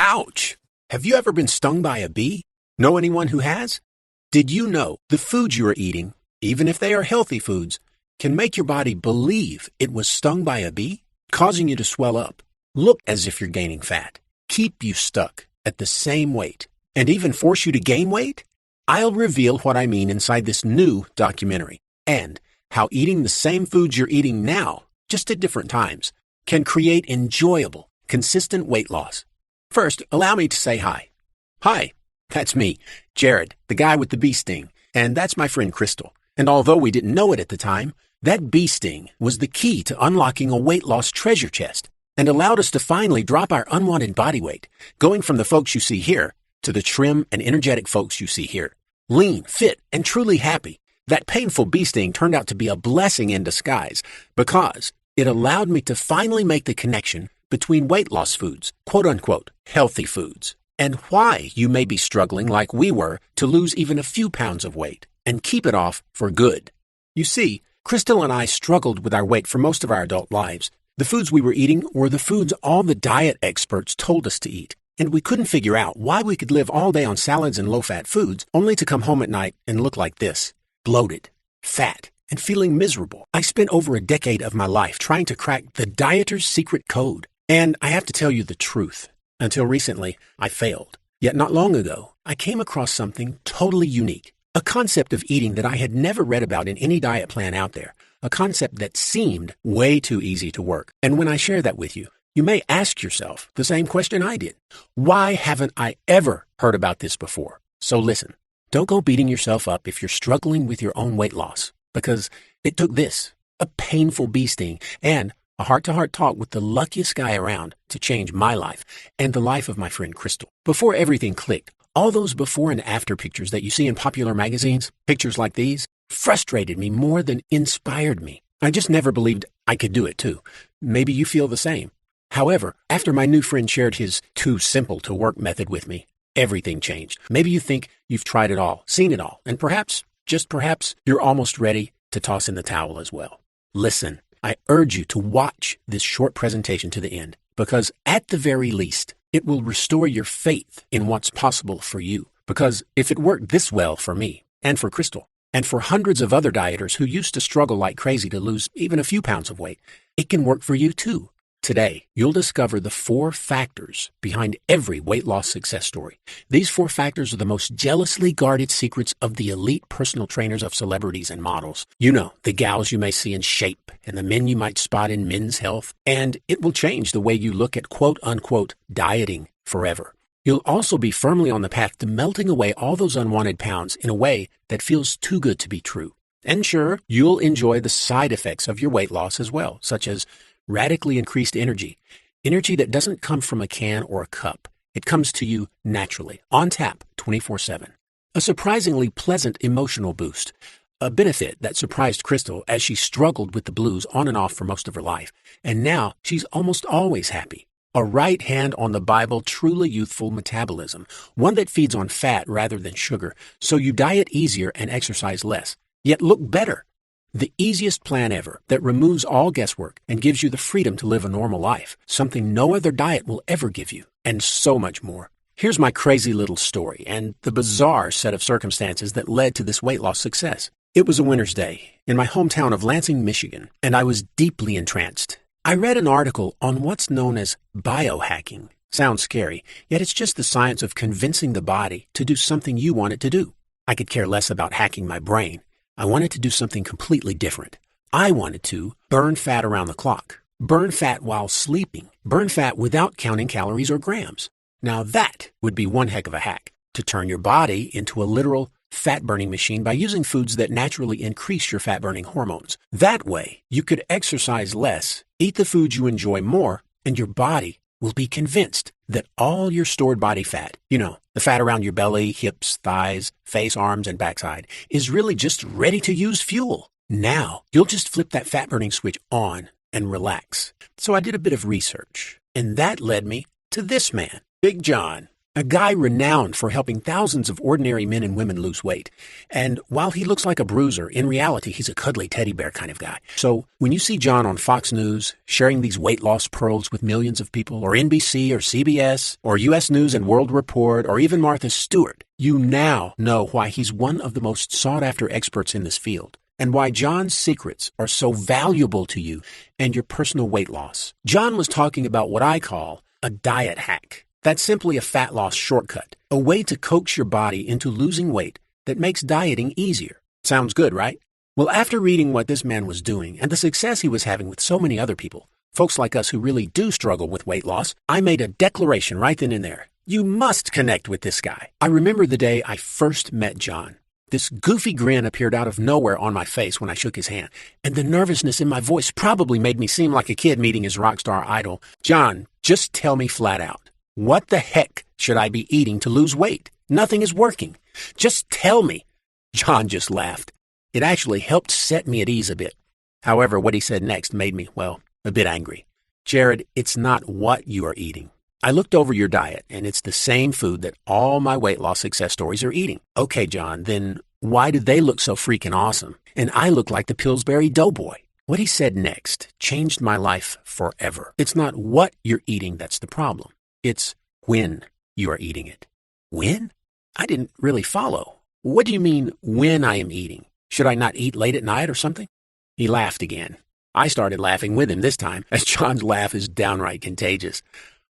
Ouch! Have you ever been stung by a bee? Know anyone who has? Did you know the foods you are eating, even if they are healthy foods, can make your body believe it was stung by a bee, causing you to swell up, look as if you're gaining fat, keep you stuck at the same weight, and even force you to gain weight? I'll reveal what I mean inside this new documentary, and how eating the same foods you're eating now, just at different times, can create enjoyable, consistent weight loss. First, allow me to say hi. Hi, that's me, Jared, the guy with the bee sting, and that's my friend Crystal. And although we didn't know it at the time, that bee sting was the key to unlocking a weight loss treasure chest and allowed us to finally drop our unwanted body weight, going from the folks you see here to the trim and energetic folks you see here. Lean, fit, and truly happy. That painful bee sting turned out to be a blessing in disguise because it allowed me to finally make the connection between weight loss foods, quote-unquote, healthy foods, and why you may be struggling like we were to lose even a few pounds of weight and keep it off for good. You see, Crystal and I struggled with our weight for most of our adult lives. The foods we were eating were the foods all the diet experts told us to eat, and we couldn't figure out why we could live all day on salads and low-fat foods only to come home at night and look like this, bloated, fat, and feeling miserable. I spent over a decade of my life trying to crack the dieter's secret code. And I have to tell you the truth. Until recently, I failed. Yet not long ago, I came across something totally unique. A concept of eating that I had never read about in any diet plan out there. A concept that seemed way too easy to work. And when I share that with you, you may ask yourself the same question I did. Why haven't I ever heard about this before? So listen, don't go beating yourself up if you're struggling with your own weight loss. Because it took this, a painful bee sting, and a heart-to-heart talk with the luckiest guy around to change my life and the life of my friend Crystal. Before everything clicked, all those before and after pictures that you see in popular magazines, pictures like these, frustrated me more than inspired me. I just never believed I could do it too. Maybe you feel the same. However, after my new friend shared his too simple to work method with me, everything changed. Maybe you think you've tried it all, seen it all, and perhaps, just perhaps, you're almost ready to toss in the towel as well. Listen. I urge you to watch this short presentation to the end because at the very least, it will restore your faith in what's possible for you. Because if it worked this well for me and for Crystal and for hundreds of other dieters who used to struggle like crazy to lose even a few pounds of weight, it can work for you too. Today, you'll discover the 4 factors behind every weight loss success story. These 4 factors are the most jealously guarded secrets of the elite personal trainers of celebrities and models. You know, the gals you may see in Shape and the men you might spot in Men's Health. And it will change the way you look at quote-unquote dieting forever. You'll also be firmly on the path to melting away all those unwanted pounds in a way that feels too good to be true. And sure, you'll enjoy the side effects of your weight loss as well, such as radically increased energy that doesn't come from a can or a cup. It comes to you naturally, on tap, 24/7. A surprisingly pleasant emotional boost, a benefit that surprised Crystal as she struggled with the blues on and off for most of her life. And now she's almost always happy. A right hand on the Bible, truly youthful metabolism, one that feeds on fat rather than sugar, so you diet easier and exercise less, yet look better. The easiest plan ever that removes all guesswork and gives you the freedom to live a normal life, something no other diet will ever give you, and so much more. Here's my crazy little story and the bizarre set of circumstances that led to this weight loss success. It was a winter's day in my hometown of Lansing, Michigan, and I was deeply entranced. I read an article on what's known as biohacking. Sounds scary, yet it's just the science of convincing the body to do something you want it to do. I could care less about hacking my brain. I wanted to do something completely different. I wanted to burn fat around the clock, burn fat while sleeping, burn fat without counting calories or grams. Now that would be one heck of a hack, to turn your body into a literal fat-burning machine by using foods that naturally increase your fat-burning hormones. That way, you could exercise less, eat the foods you enjoy more, and your body will be convinced that all your stored body fat, the fat around your belly, hips, thighs, face, arms, and backside, is really just ready to use fuel. Now, you'll just flip that fat-burning switch on and relax. So I did a bit of research, and that led me to this man, Big John. A guy renowned for helping thousands of ordinary men and women lose weight. And while he looks like a bruiser, in reality, he's a cuddly teddy bear kind of guy. So when you see John on Fox News sharing these weight loss pearls with millions of people, or NBC or CBS, or U.S. News and World Report, or even Martha Stewart, you now know why he's one of the most sought-after experts in this field, and why John's secrets are so valuable to you and your personal weight loss. John was talking about what I call a diet hack. That's simply a fat loss shortcut, a way to coax your body into losing weight that makes dieting easier. Sounds good, right? Well, after reading what this man was doing and the success he was having with so many other people, folks like us who really do struggle with weight loss, I made a declaration right then and there. You must connect with this guy. I remember the day I first met John. This goofy grin appeared out of nowhere on my face when I shook his hand, and the nervousness in my voice probably made me seem like a kid meeting his rock star idol. John, just tell me flat out. What the heck should I be eating to lose weight? Nothing is working. Just tell me. John just laughed. It actually helped set me at ease a bit. However, what he said next made me, well, a bit angry. Jared, it's not what you are eating. I looked over your diet, and it's the same food that all my weight loss success stories are eating. Okay, John, then why do they look so freaking awesome? And I look like the Pillsbury Doughboy. What he said next changed my life forever. It's not what you're eating that's the problem. It's when you are eating it. When? I didn't really follow. What do you mean, when I am eating? Should I not eat late at night or something? He laughed again. I started laughing with him this time, as John's laugh is downright contagious.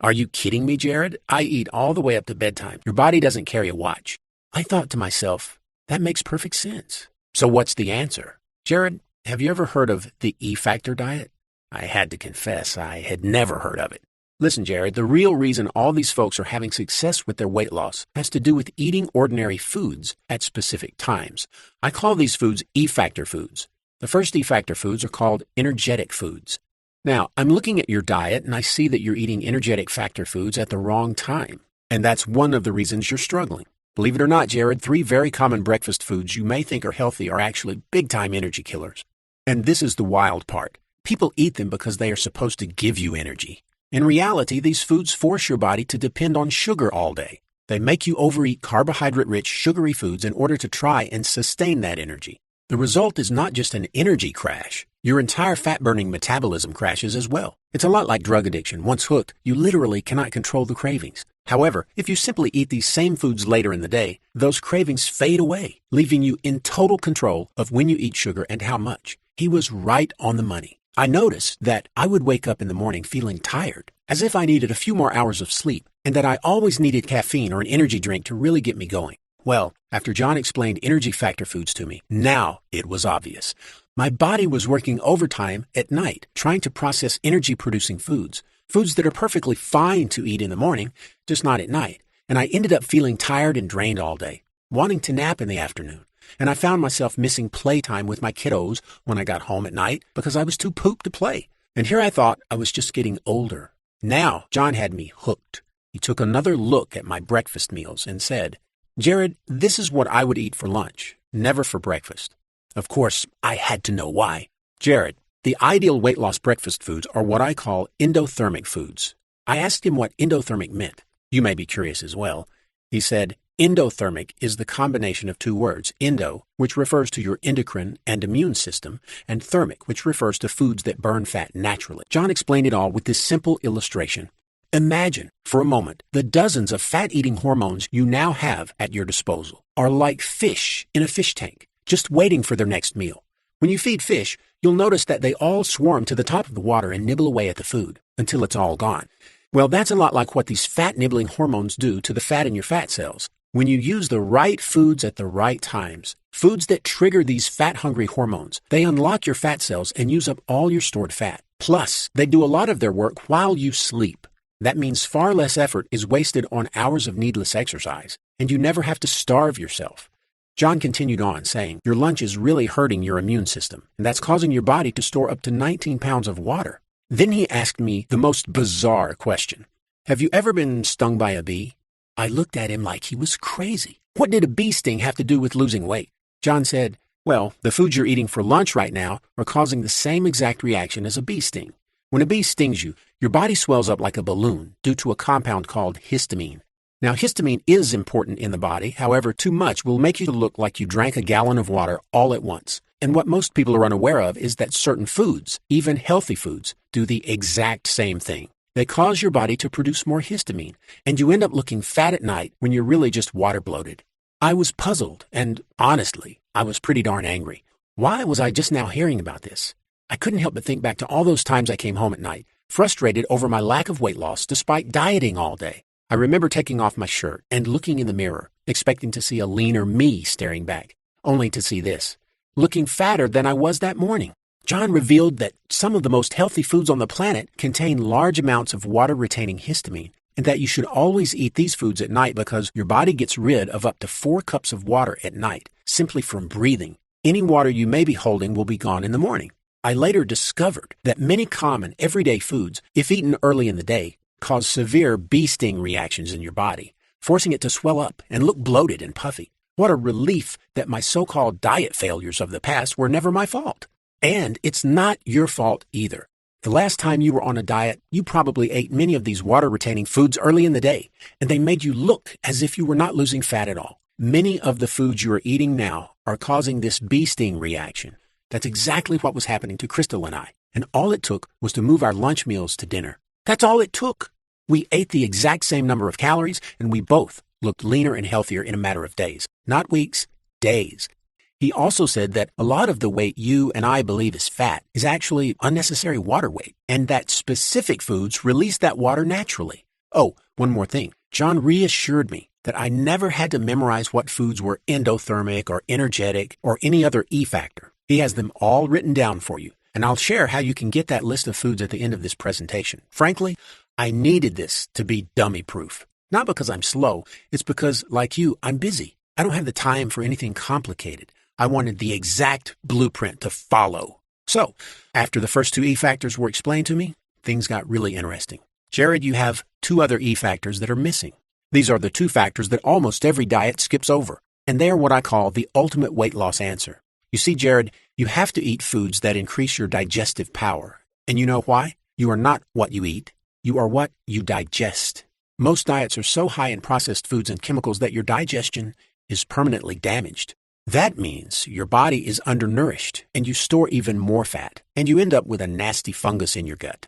Are you kidding me, Jared? I eat all the way up to bedtime. Your body doesn't carry a watch. I thought to myself, that makes perfect sense. So what's the answer? Jared, have you ever heard of the Efactor diet? I had to confess, I had never heard of it. Listen, Jared, the real reason all these folks are having success with their weight loss has to do with eating ordinary foods at specific times. I call these foods Efactor foods. The first Efactor foods are called energetic foods. Now, I'm looking at your diet and I see that you're eating energetic factor foods at the wrong time. And that's one of the reasons you're struggling. Believe it or not, Jared, 3 very common breakfast foods you may think are healthy are actually big-time energy killers. And this is the wild part. People eat them because they are supposed to give you energy. In reality, these foods force your body to depend on sugar all day. They make you overeat carbohydrate-rich, sugary foods in order to try and sustain that energy. The result is not just an energy crash. Your entire fat-burning metabolism crashes as well. It's a lot like drug addiction. Once hooked, you literally cannot control the cravings. However, if you simply eat these same foods later in the day, those cravings fade away, leaving you in total control of when you eat sugar and how much. He was right on the money. I noticed that I would wake up in the morning feeling tired, as if I needed a few more hours of sleep, and that I always needed caffeine or an energy drink to really get me going. Well, after John explained energy factor foods to me, now it was obvious. My body was working overtime at night, trying to process energy-producing foods that are perfectly fine to eat in the morning, just not at night. And I ended up feeling tired and drained all day, wanting to nap in the afternoon. And I found myself missing playtime with my kiddos when I got home at night because I was too pooped to play. And here I thought I was just getting older. Now, John had me hooked. He took another look at my breakfast meals and said, Jared, this is what I would eat for lunch, never for breakfast. Of course, I had to know why. Jared, the ideal weight loss breakfast foods are what I call endothermic foods. I asked him what endothermic meant. You may be curious as well. He said, endothermic is the combination of 2 words, endo, which refers to your endocrine and immune system, and thermic, which refers to foods that burn fat naturally. John explained it all with this simple illustration. Imagine, for a moment, the dozens of fat-eating hormones you now have at your disposal are like fish in a fish tank, just waiting for their next meal. When you feed fish, you'll notice that they all swarm to the top of the water and nibble away at the food until it's all gone. Well, that's a lot like what these fat-nibbling hormones do to the fat in your fat cells. When you use the right foods at the right times, foods that trigger these fat-hungry hormones, they unlock your fat cells and use up all your stored fat. Plus, they do a lot of their work while you sleep. That means far less effort is wasted on hours of needless exercise, and you never have to starve yourself. John continued on, saying, your lunch is really hurting your immune system, and that's causing your body to store up to 19 pounds of water. Then he asked me the most bizarre question. Have you ever been stung by a bee? I looked at him like he was crazy. What did a bee sting have to do with losing weight? John said, well, the foods you're eating for lunch right now are causing the same exact reaction as a bee sting. When a bee stings you, your body swells up like a balloon due to a compound called histamine. Now, histamine is important in the body. However, too much will make you look like you drank a gallon of water all at once. And what most people are unaware of is that certain foods, even healthy foods, do the exact same thing. They cause your body to produce more histamine, and you end up looking fat at night when you're really just water bloated. I was puzzled, and honestly, I was pretty darn angry. Why was I just now hearing about this? I couldn't help but think back to all those times I came home at night, frustrated over my lack of weight loss despite dieting all day. I remember taking off my shirt and looking in the mirror, expecting to see a leaner me staring back, only to see this, looking fatter than I was that morning. John revealed that some of the most healthy foods on the planet contain large amounts of water-retaining histamine, and that you should always eat these foods at night because your body gets rid of up to 4 cups of water at night, simply from breathing. Any water you may be holding will be gone in the morning. I later discovered that many common everyday foods, if eaten early in the day, cause severe bee sting reactions in your body, forcing it to swell up and look bloated and puffy. What a relief that my so-called diet failures of the past were never my fault. And it's not your fault either. The last time you were on a diet, you probably ate many of these water-retaining foods early in the day, and they made you look as if you were not losing fat at all. Many of the foods you are eating now are causing this bee sting reaction. That's exactly what was happening to Crystal and I, and all it took was to move our lunch meals to dinner. That's all it took. We ate the exact same number of calories, and we both looked leaner and healthier in a matter of days. Not weeks, days. He also said that a lot of the weight you and I believe is fat is actually unnecessary water weight, and that specific foods release that water naturally. Oh, one more thing. John reassured me that I never had to memorize what foods were endothermic or energetic or any other E factor. He has them all written down for you, and I'll share how you can get that list of foods at the end of this presentation. Frankly, I needed this to be dummy-proof. Not because I'm slow, it's because, like you, I'm busy. I don't have the time for anything complicated. I wanted the exact blueprint to follow. So, after the first 2 E factors were explained to me, things got really interesting. Jared, you have 2 other E factors that are missing. These are the 2 factors that almost every diet skips over, and they are what I call the ultimate weight loss answer. You see, Jared, you have to eat foods that increase your digestive power. And you know why? You are not what you eat. You are what you digest. Most diets are so high in processed foods and chemicals that your digestion is permanently damaged. That means your body is undernourished and you store even more fat, and you end up with a nasty fungus in your gut.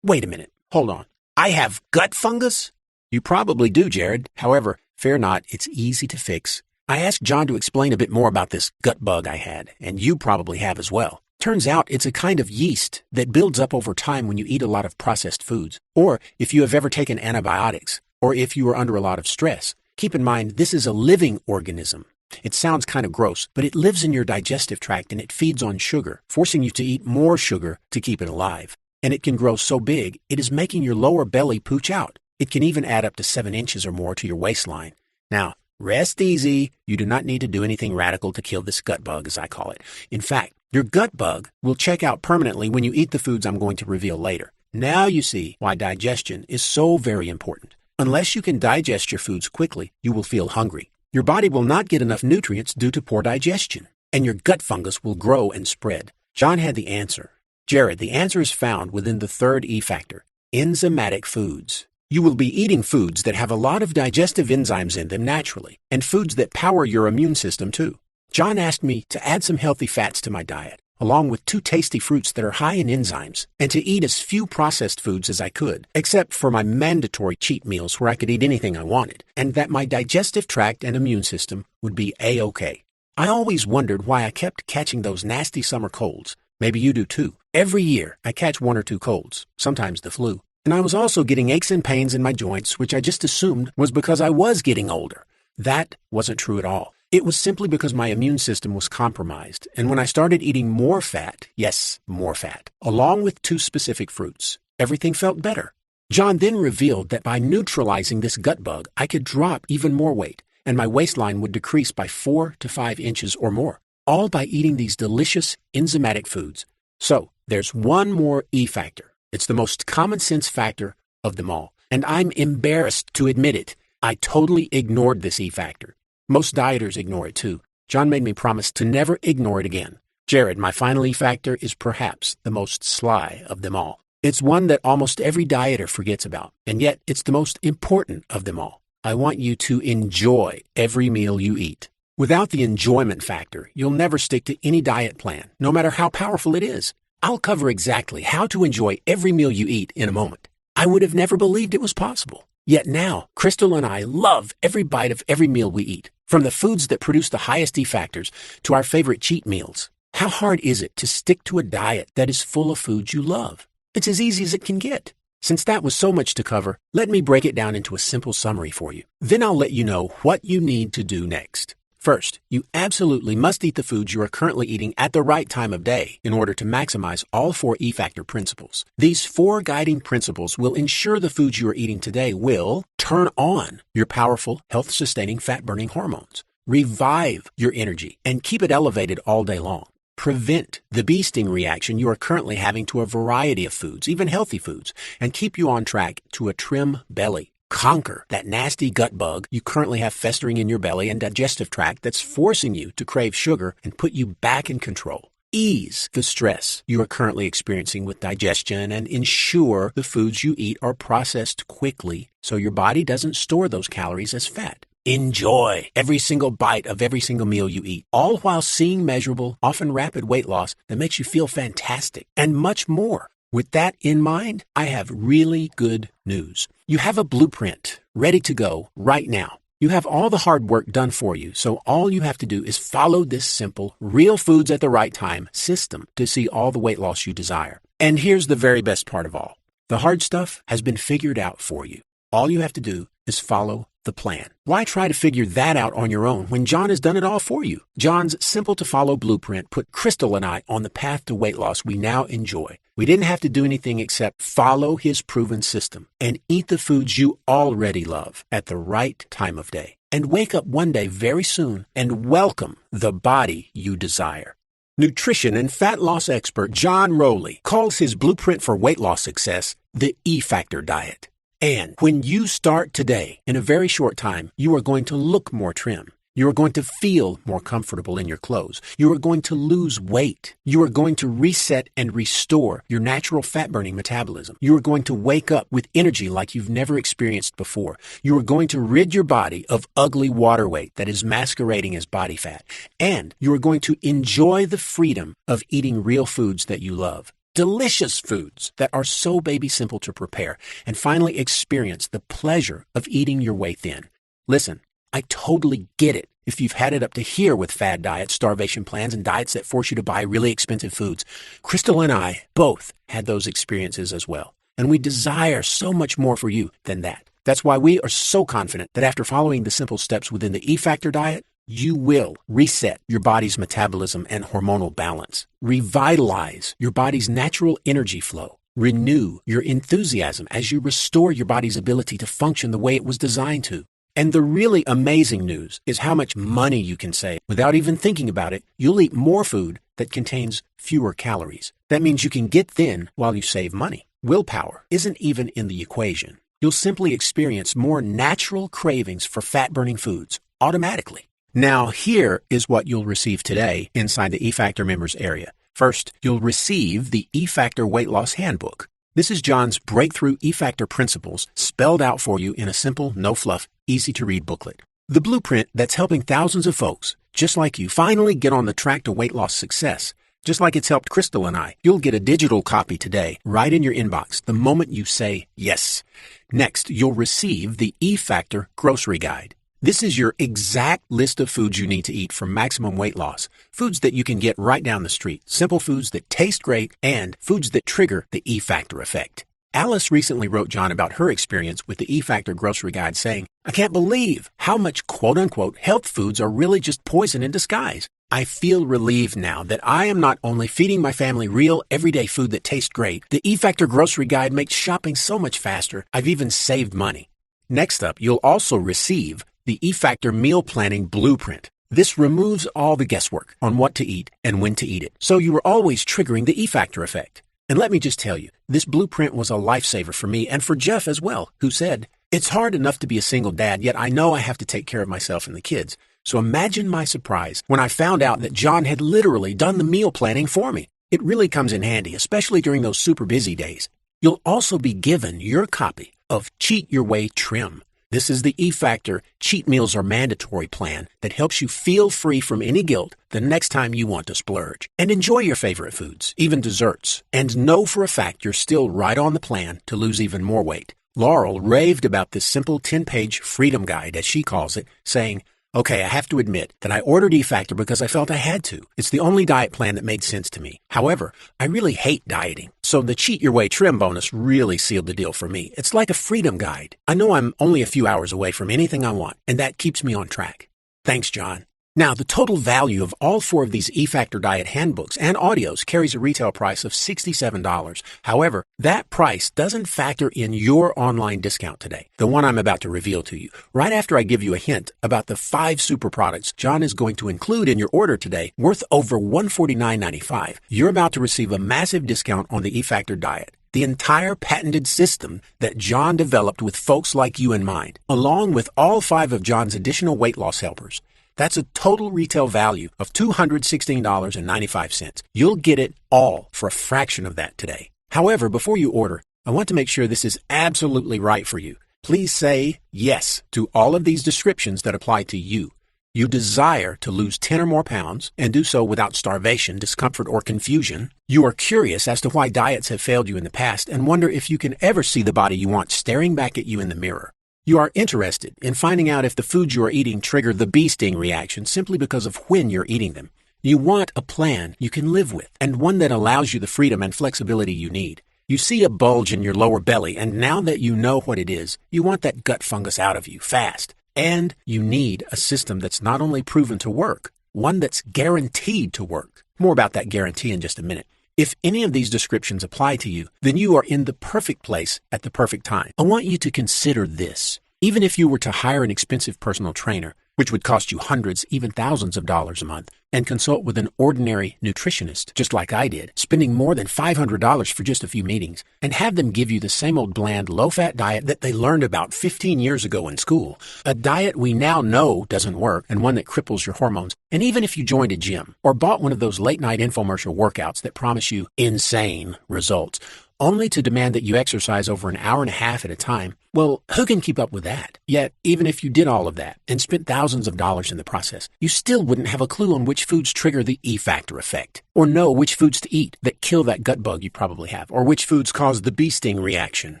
Wait a minute. Hold on. I have gut fungus? You probably do, Jared. However, fear not, it's easy to fix. I asked John to explain a bit more about this gut bug I had, and you probably have as well. Turns out it's a kind of yeast that builds up over time when you eat a lot of processed foods, or if you have ever taken antibiotics, or if you are under a lot of stress. Keep in mind, this is a living organism. It sounds kind of gross, but it lives in your digestive tract and it feeds on sugar, forcing you to eat more sugar to keep it alive. And it can grow so big, it is making your lower belly pooch out. It can even add up to 7 inches or more to your waistline. Now, rest easy. You do not need to do anything radical to kill this gut bug, as I call it. In fact, your gut bug will check out permanently when you eat the foods I'm going to reveal later. Now you see why digestion is so very important. Unless you can digest your foods quickly, you will feel hungry. Your body will not get enough nutrients due to poor digestion, and your gut fungus will grow and spread. John had the answer. Jared, the answer is found within the 3rd E factor, enzymatic foods. You will be eating foods that have a lot of digestive enzymes in them naturally, and foods that power your immune system too. John asked me to add some healthy fats to my diet, along with 2 tasty fruits that are high in enzymes, and to eat as few processed foods as I could, except for my mandatory cheat meals where I could eat anything I wanted, and that my digestive tract and immune system would be A-OK. I always wondered why I kept catching those nasty summer colds. Maybe you do too. Every year, I catch 1 or 2 colds, sometimes the flu. And I was also getting aches and pains in my joints, which I just assumed was because I was getting older. That wasn't true at all. It was simply because my immune system was compromised, and when I started eating more fat, yes, more fat, along with 2 specific fruits, everything felt better. John then revealed that by neutralizing this gut bug, I could drop even more weight, and my waistline would decrease by 4 to 5 inches or more, all by eating these delicious enzymatic foods. So, there's one more E factor. It's the most common sense factor of them all, and I'm embarrassed to admit it. I totally ignored this E factor. Most dieters ignore it too. John made me promise to never ignore it again. Jared, my final E factor is perhaps the most sly of them all. It's one that almost every dieter forgets about, and yet it's the most important of them all. I want you to enjoy every meal you eat. Without the enjoyment factor, you'll never stick to any diet plan, no matter how powerful it is. I'll cover exactly how to enjoy every meal you eat in a moment. I would have never believed it was possible. Yet now, Crystal and I love every bite of every meal we eat, from the foods that produce the highest effactors to our favorite cheat meals. How hard is it to stick to a diet that is full of foods you love? It's as easy as it can get. Since that was so much to cover, let me break it down into a simple summary for you. Then I'll let you know what you need to do next. First, you absolutely must eat the foods you are currently eating at the right time of day in order to maximize all 4 Efactor principles. These 4 guiding principles will ensure the foods you are eating today will turn on your powerful, health-sustaining fat-burning hormones, revive your energy, and keep it elevated all day long, prevent the bee sting reaction you are currently having to a variety of foods, even healthy foods, and keep you on track to a trim belly. Conquer that nasty gut bug you currently have festering in your belly and digestive tract that's forcing you to crave sugar and put you back in control. Ease the stress you are currently experiencing with digestion and ensure the foods you eat are processed quickly so your body doesn't store those calories as fat. Enjoy every single bite of every single meal you eat, all while seeing measurable, often rapid weight loss that makes you feel fantastic, and much more. With that in mind, I have really good news. You have a blueprint ready to go right now. You have all the hard work done for you, so all you have to do is follow this simple, real foods at the right time system to see all the weight loss you desire. And here's the very best part of all. The hard stuff has been figured out for you. All you have to do is follow the plan. Why try to figure that out on your own when John has done it all for you? John's simple-to-follow blueprint put Crystal and I on the path to weight loss we now enjoy. We didn't have to do anything except follow his proven system and eat the foods you already love at the right time of day. And wake up one day very soon and welcome the body you desire. Nutrition and fat loss expert John Rowley calls his blueprint for weight loss success the Efactor diet. And when you start today, in a very short time, you are going to look more trim. You are going to feel more comfortable in your clothes. You are going to lose weight. You are going to reset and restore your natural fat-burning metabolism. You are going to wake up with energy like you've never experienced before. You are going to rid your body of ugly water weight that is masquerading as body fat. And you are going to enjoy the freedom of eating real foods that you love. Delicious foods that are so baby simple to prepare, and finally experience the pleasure of eating your way thin. Listen, I totally get it if you've had it up to here with fad diets, starvation plans, and diets that force you to buy really expensive foods. Crystal and I both had those experiences as well, and we desire so much more for you than that. That's why we are so confident that after following the simple steps within the Efactor diet, you will reset your body's metabolism and hormonal balance, revitalize your body's natural energy flow, renew your enthusiasm as you restore your body's ability to function the way it was designed to. And the really amazing news is how much money you can save. Without even thinking about it, you'll eat more food that contains fewer calories. That means you can get thin while you save money. Willpower isn't even in the equation. You'll simply experience more natural cravings for fat-burning foods automatically. Now, here is what you'll receive today inside the Efactor members area. First, you'll receive the Efactor Weight Loss Handbook. This is John's breakthrough Efactor principles spelled out for you in a simple, no-fluff, easy-to-read booklet. The blueprint that's helping thousands of folks, just like you, finally get on the track to weight loss success. Just like it's helped Crystal and I, you'll get a digital copy today, right in your inbox, the moment you say yes. Next, you'll receive the Efactor Grocery Guide. This is your exact list of foods you need to eat for maximum weight loss. Foods that you can get right down the street. Simple foods that taste great and foods that trigger the Efactor effect. Alice recently wrote John about her experience with the Efactor Grocery Guide saying, "I can't believe how much quote-unquote health foods are really just poison in disguise. I feel relieved now that I am not only feeding my family real, everyday food that tastes great. The Efactor Grocery Guide makes shopping so much faster. I've even saved money." Next up, you'll also receive the Efactor Meal Planning Blueprint. This removes all the guesswork on what to eat and when to eat it, so you are always triggering the Efactor effect. And let me just tell you, this blueprint was a lifesaver for me and for Jeff as well, who said, "It's hard enough to be a single dad, yet I know I have to take care of myself and the kids." So imagine my surprise when I found out that John had literally done the meal planning for me. It really comes in handy, especially during those super busy days. You'll also be given your copy of Cheat Your Way Trim. This is the Efactor Cheat Meals Are Mandatory plan that helps you feel free from any guilt the next time you want to splurge. And enjoy your favorite foods, even desserts. And know for a fact you're still right on the plan to lose even more weight. Laurel raved about this simple 10-page freedom guide, as she calls it, saying, "Okay, I have to admit that I ordered Efactor because I felt I had to. It's the only diet plan that made sense to me. However, I really hate dieting, so the Cheat Your Way trim bonus really sealed the deal for me. It's like a freedom guide. I know I'm only a few hours away from anything I want, and that keeps me on track." Thanks, John. Now, the total value of all 4 of these Efactor diet handbooks and audios carries a retail price of $67. However, that price doesn't factor in your online discount today, the one I'm about to reveal to you. Right after I give you a hint about the 5 super products John is going to include in your order today, worth over $149.95, you're about to receive a massive discount on the Efactor diet. The entire patented system that John developed with folks like you in mind, along with all 5 of John's additional weight loss helpers. That's a total retail value of $216.95. You'll get it all for a fraction of that today. However, before you order, I want to make sure this is absolutely right for you. Please say yes to all of these descriptions that apply to you. You desire to lose 10 or more pounds and do so without starvation, discomfort, or confusion. You are curious as to why diets have failed you in the past and wonder if you can ever see the body you want staring back at you in the mirror. You are interested in finding out if the foods you are eating trigger the bee sting reaction simply because of when you're eating them. You want a plan you can live with and one that allows you the freedom and flexibility you need. You see a bulge in your lower belly, and now that you know what it is, you want that gut fungus out of you fast. And you need a system that's not only proven to work, one that's guaranteed to work. More about that guarantee in just a minute. If any of these descriptions apply to you, then you are in the perfect place at the perfect time. I want you to consider this. Even if you were to hire an expensive personal trainer, which would cost you hundreds, even thousands of dollars a month, and consult with an ordinary nutritionist, just like I did, spending more than $500 for just a few meetings, and have them give you the same old bland, low-fat diet that they learned about 15 years ago in school, a diet we now know doesn't work and one that cripples your hormones, and even if you joined a gym or bought one of those late-night infomercial workouts that promise you insane results, only to demand that you exercise over an hour and a half at a time, well, who can keep up with that? Yet, even if you did all of that and spent thousands of dollars in the process, you still wouldn't have a clue on which foods trigger the Efactor effect, or know which foods to eat that kill that gut bug you probably have, or which foods cause the bee sting reaction.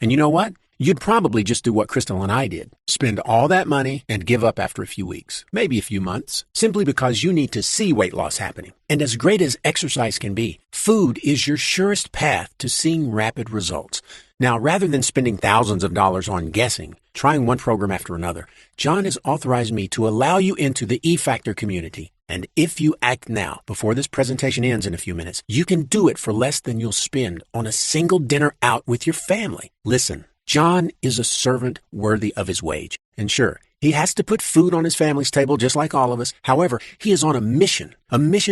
And you know what? You'd probably just do what Crystal and I did. Spend all that money and give up after a few weeks, maybe a few months, simply because you need to see weight loss happening. And as great as exercise can be, food is your surest path to seeing rapid results. Now, rather than spending thousands of dollars on guessing, trying one program after another, John has authorized me to allow you into the Efactor community. And if you act now, before this presentation ends in a few minutes, you can do it for less than you'll spend on a single dinner out with your family. Listen. John is a servant worthy of his wage. And sure, he has to put food on his family's table just like all of us. However, he is on a mission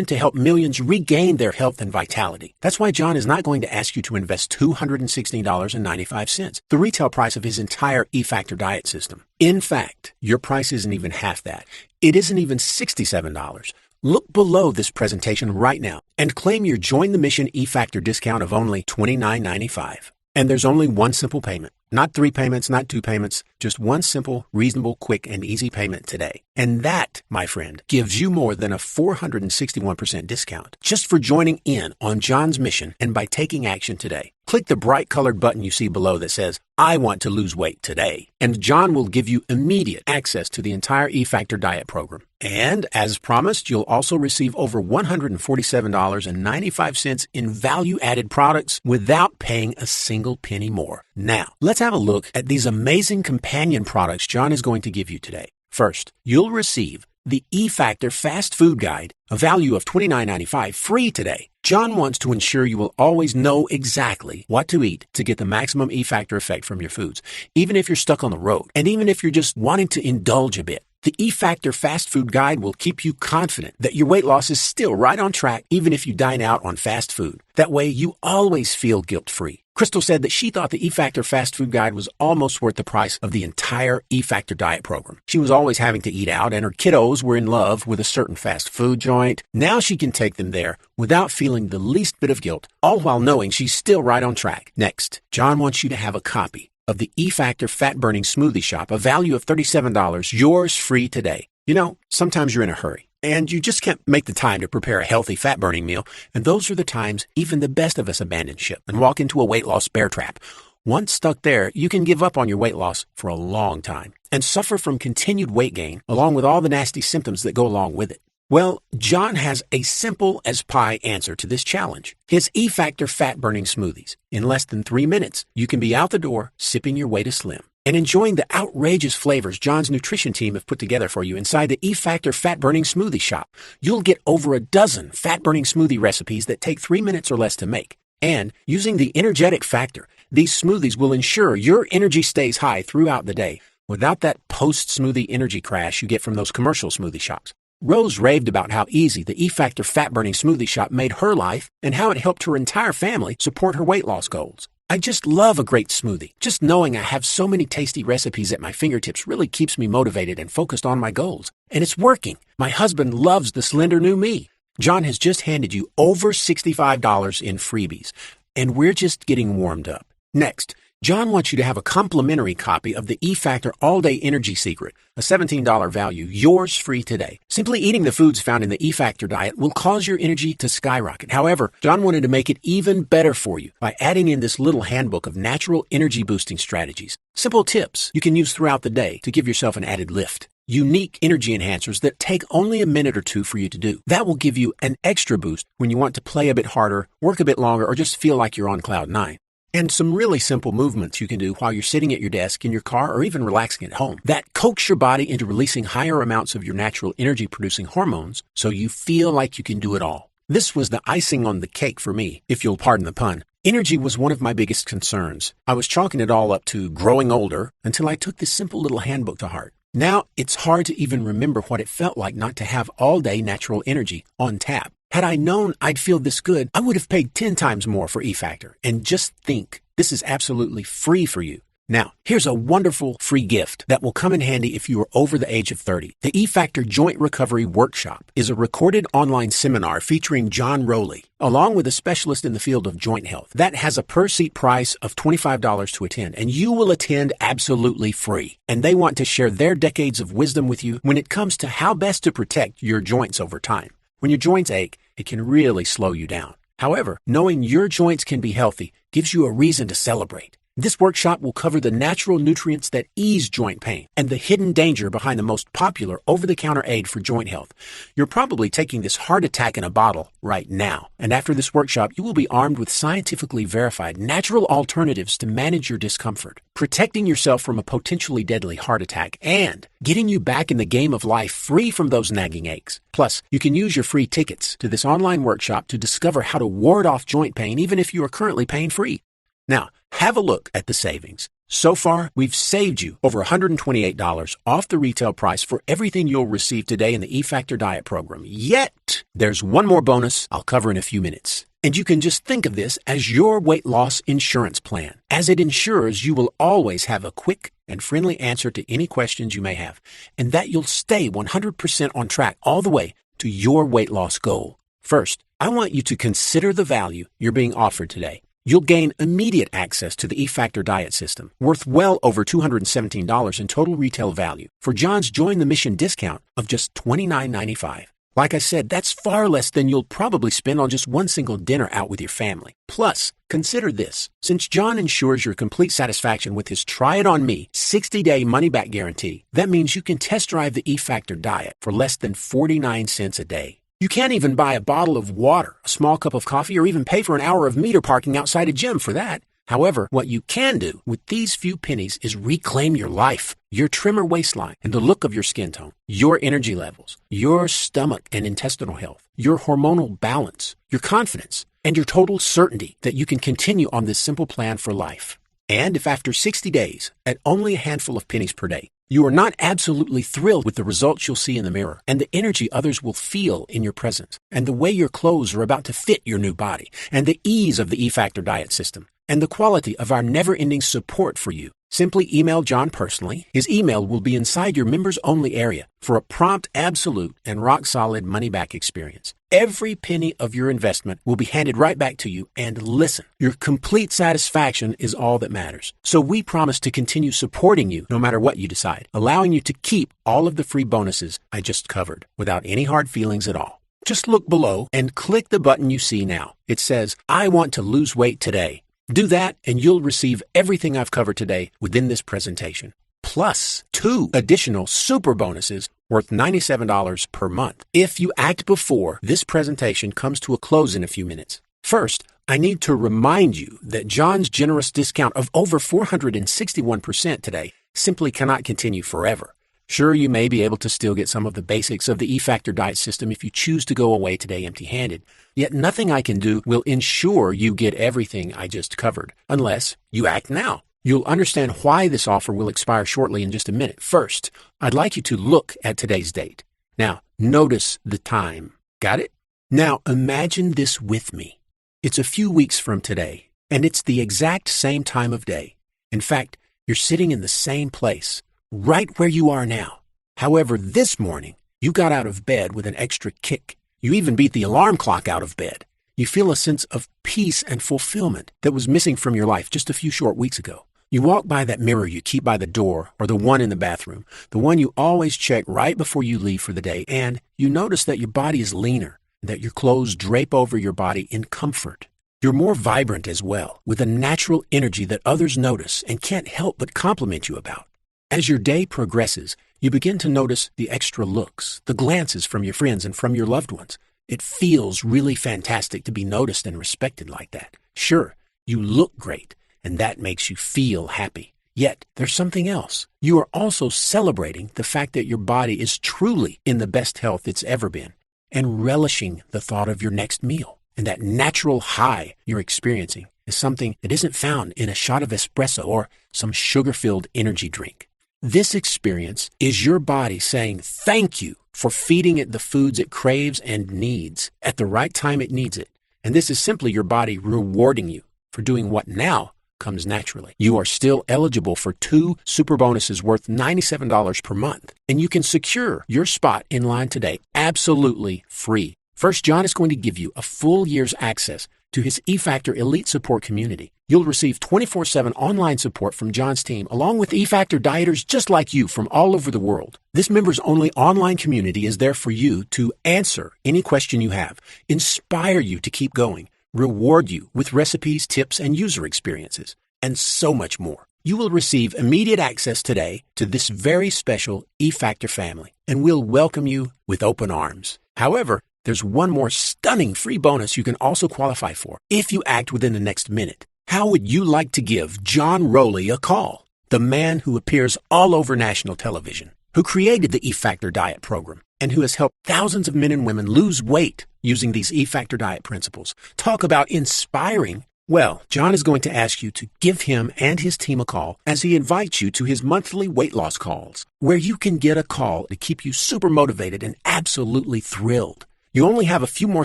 to help millions regain their health and vitality. That's why John is not going to ask you to invest $216.95, the retail price of his entire Efactor diet system. In fact, your price isn't even half that. It isn't even $67. Look below this presentation right now and claim your Join the Mission Efactor discount of only $29.95. And there's only one simple payment. Not 3 payments, not 2 payments, just one simple, reasonable, quick, and easy payment today. And that, my friend, gives you more than a 461% discount just for joining in on John's mission and by taking action today. Click the bright colored button you see below that says, "I want to lose weight today." And John will give you immediate access to the entire Efactor diet program. And as promised, you'll also receive over $147.95 in value-added products without paying a single penny more. Now, let's have a look at these amazing companion products John is going to give you today. First, you'll receive the Efactor Fast Food Guide, a value of $29.95, free today. John wants to ensure you will always know exactly what to eat to get the maximum Efactor effect from your foods, even if you're stuck on the road, and even if you're just wanting to indulge a bit. The Efactor Fast Food Guide will keep you confident that your weight loss is still right on track, even if you dine out on fast food. That way, you always feel guilt-free. Crystal said that she thought the Efactor Fast Food Guide was almost worth the price of the entire Efactor diet program. She was always having to eat out, and her kiddos were in love with a certain fast food joint. Now she can take them there without feeling the least bit of guilt, all while knowing she's still right on track. Next, John wants you to have a copy of the Efactor Fat Burning Smoothie Shop, a value of $37, yours free today. You know, sometimes you're in a hurry, and you just can't make the time to prepare a healthy fat-burning meal, and those are the times even the best of us abandon ship and walk into a weight loss bear trap. Once stuck there, you can give up on your weight loss for a long time and suffer from continued weight gain, along with all the nasty symptoms that go along with it. Well, John has a simple as pie answer to this challenge. His Efactor Fat Burning Smoothies. In less than 3 minutes, you can be out the door, sipping your way to slim, and enjoying the outrageous flavors John's nutrition team have put together for you inside the Efactor Fat Burning Smoothie Shop. You'll get over a dozen fat-burning smoothie recipes that take 3 minutes or less to make. And using the energetic factor, these smoothies will ensure your energy stays high throughout the day without that post-smoothie energy crash you get from those commercial smoothie shops. Rose raved about how easy the Efactor Fat Burning Smoothie Shop made her life and how it helped her entire family support her weight loss goals. I just love a great smoothie. Just knowing I have so many tasty recipes at my fingertips really keeps me motivated and focused on my goals. And it's working. My husband loves the slender new me. John has just handed you over $65 in freebies, and we're just getting warmed up. Next, John wants you to have a complimentary copy of the Efactor All-Day Energy Secret, a $17 value, yours free today. Simply eating the foods found in the Efactor diet will cause your energy to skyrocket. However, John wanted to make it even better for you by adding in this little handbook of natural energy-boosting strategies. Simple tips you can use throughout the day to give yourself an added lift. Unique energy enhancers that take only a minute or two for you to do. That will give you an extra boost when you want to play a bit harder, work a bit longer, or just feel like you're on cloud nine. And some really simple movements you can do while you're sitting at your desk, in your car, or even relaxing at home that coax your body into releasing higher amounts of your natural energy-producing hormones so you feel like you can do it all. This was the icing on the cake for me, if you'll pardon the pun. Energy was one of my biggest concerns. I was chalking it all up to growing older until I took this simple little handbook to heart. Now, it's hard to even remember what it felt like not to have all-day natural energy on tap. Had I known I'd feel this good, I would have paid 10 times more for Efactor. And just think, this is absolutely free for you. Now, here's a wonderful free gift that will come in handy if you are over the age of 30. The Efactor Joint Recovery Workshop is a recorded online seminar featuring John Rowley, along with a specialist in the field of joint health. That has a per-seat price of $25 to attend, and you will attend absolutely free. And they want to share their decades of wisdom with you when it comes to how best to protect your joints over time. When your joints ache, it can really slow you down. However, knowing your joints can be healthy gives you a reason to celebrate. This workshop will cover the natural nutrients that ease joint pain and the hidden danger behind the most popular over-the-counter aid for joint health. You're probably taking this heart attack in a bottle right now. And after this workshop, you will be armed with scientifically verified natural alternatives to manage your discomfort, protecting yourself from a potentially deadly heart attack and getting you back in the game of life free from those nagging aches. Plus, you can use your free tickets to this online workshop to discover how to ward off joint pain even if you are currently pain-free. Now, have a look at the savings. So far, we've saved you over $128 off the retail price for everything you'll receive today in the Efactor Diet Program. Yet, there's one more bonus I'll cover in a few minutes. And you can just think of this as your weight loss insurance plan, as it ensures you will always have a quick and friendly answer to any questions you may have, and that you'll stay 100% on track all the way to your weight loss goal. First, I want you to consider the value you're being offered today. You'll gain immediate access to the Efactor diet system, worth well over $217 in total retail value, for John's Join the Mission discount of just $29.95. Like I said, that's far less than you'll probably spend on just one single dinner out with your family. Plus, consider this. Since John ensures your complete satisfaction with his Try It On Me 60-day money-back guarantee, that means you can test drive the Efactor diet for less than 49 cents a day. You can't even buy a bottle of water, a small cup of coffee, or even pay for an hour of meter parking outside a gym for that. However, what you can do with these few pennies is reclaim your life, your trimmer waistline, and the look of your skin tone, your energy levels, your stomach and intestinal health, your hormonal balance, your confidence, and your total certainty that you can continue on this simple plan for life. And if after 60 days, at only a handful of pennies per day, you are not absolutely thrilled with the results you'll see in the mirror and the energy others will feel in your presence and the way your clothes are about to fit your new body and the ease of the Efactor diet system, and the quality of our never-ending support for you. Simply email John personally. His email will be inside your members-only area for a prompt, absolute, and rock-solid money-back experience. Every penny of your investment will be handed right back to you, and listen, your complete satisfaction is all that matters. So we promise to continue supporting you no matter what you decide, allowing you to keep all of the free bonuses I just covered without any hard feelings at all. Just look below and click the button you see now. It says, I want to lose weight today. Do that and you'll receive everything I've covered today within this presentation, plus 2 additional super bonuses worth $97 per month if you act before this presentation comes to a close in a few minutes. First, I need to remind you that John's generous discount of over 461% today simply cannot continue forever. Sure, you may be able to still get some of the basics of the Efactor diet system if you choose to go away today empty-handed. Yet nothing I can do will ensure you get everything I just covered, unless you act now. You'll understand why this offer will expire shortly in just a minute. First, I'd like you to look at today's date. Now, notice the time. Got it? Now, imagine this with me. It's a few weeks from today, and it's the exact same time of day. In fact, you're sitting in the same place, right where you are now. However, this morning, you got out of bed with an extra kick. You even beat the alarm clock out of bed. You feel a sense of peace and fulfillment that was missing from your life just a few short weeks ago. You walk by that mirror you keep by the door, or the one in the bathroom, the one you always check right before you leave for the day, and you notice that your body is leaner, and that your clothes drape over your body in comfort. You're more vibrant as well, with a natural energy that others notice and can't help but compliment you about. As your day progresses, you begin to notice the extra looks, the glances from your friends and from your loved ones. It feels really fantastic to be noticed and respected like that. Sure, you look great, and that makes you feel happy. Yet, there's something else. You are also celebrating the fact that your body is truly in the best health it's ever been, and relishing the thought of your next meal. And that natural high you're experiencing is something that isn't found in a shot of espresso or some sugar-filled energy drink. This experience is your body saying thank you for feeding it the foods it craves and needs at the right time it needs it. And this is simply your body rewarding you for doing what now comes naturally. You are still eligible for 2 super bonuses worth $97 per month, and you can secure your spot in line today absolutely free. First, John is going to give you a full year's access to his Efactor Elite Support community. You'll receive 24/7 online support from John's team, along with Efactor dieters just like you from all over the world. This members-only online community is there for you to answer any question you have, inspire you to keep going, reward you with recipes, tips, and user experiences, and so much more. You will receive immediate access today to this very special Efactor family, and we'll welcome you with open arms. However, there's one more stunning free bonus you can also qualify for if you act within the next minute. How would you like to give John Rowley a call? The man who appears all over national television, who created the Efactor diet program, and who has helped thousands of men and women lose weight using these Efactor diet principles. Talk about inspiring. Well, John is going to ask you to give him and his team a call as he invites you to his monthly weight loss calls, where you can get a call to keep you super motivated and absolutely thrilled. You only have a few more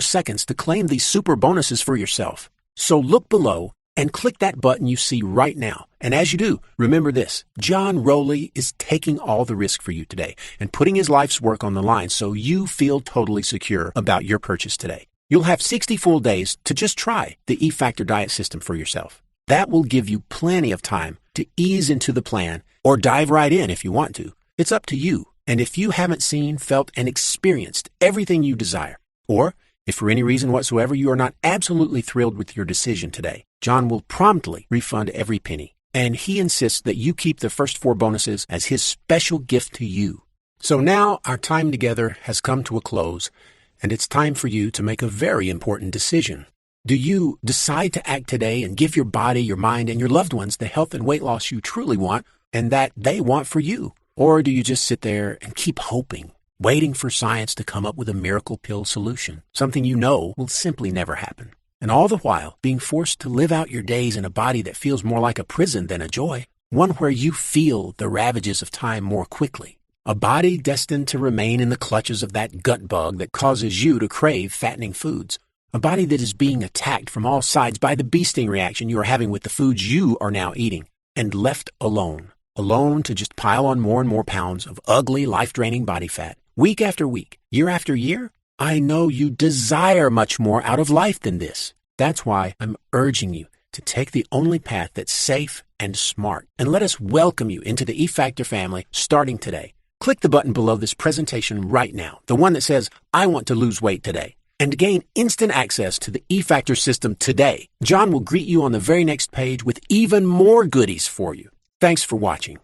seconds to claim these super bonuses for yourself. So look below and click that button you see right now. And as you do, remember this: John Rowley is taking all the risk for you today and putting his life's work on the line so you feel totally secure about your purchase today. You'll have 60 full days to just try the Efactor diet system for yourself. That will give you plenty of time to ease into the plan or dive right in if you want to. It's up to you. And if you haven't seen, felt, and experienced everything you desire, or if for any reason whatsoever you are not absolutely thrilled with your decision today, John will promptly refund every penny. And he insists that you keep the first 4 bonuses as his special gift to you. So now our time together has come to a close, and it's time for you to make a very important decision. Do you decide to act today and give your body, your mind, and your loved ones the health and weight loss you truly want and that they want for you? Or do you just sit there and keep hoping, waiting for science to come up with a miracle pill solution, something you know will simply never happen? And all the while being forced to live out your days in a body that feels more like a prison than a joy, one where you feel the ravages of time more quickly. A body destined to remain in the clutches of that gut bug that causes you to crave fattening foods. A body that is being attacked from all sides by the bee sting reaction you are having with the foods you are now eating, and left alone. Alone to just pile on more and more pounds of ugly, life-draining body fat. Week after week, year after year, I know you desire much more out of life than this. That's why I'm urging you to take the only path that's safe and smart. And let us welcome you into the Efactor family starting today. Click the button below this presentation right now, the one that says, I want to lose weight today, and gain instant access to the Efactor system today. John will greet you on the very next page with even more goodies for you. Thanks for watching.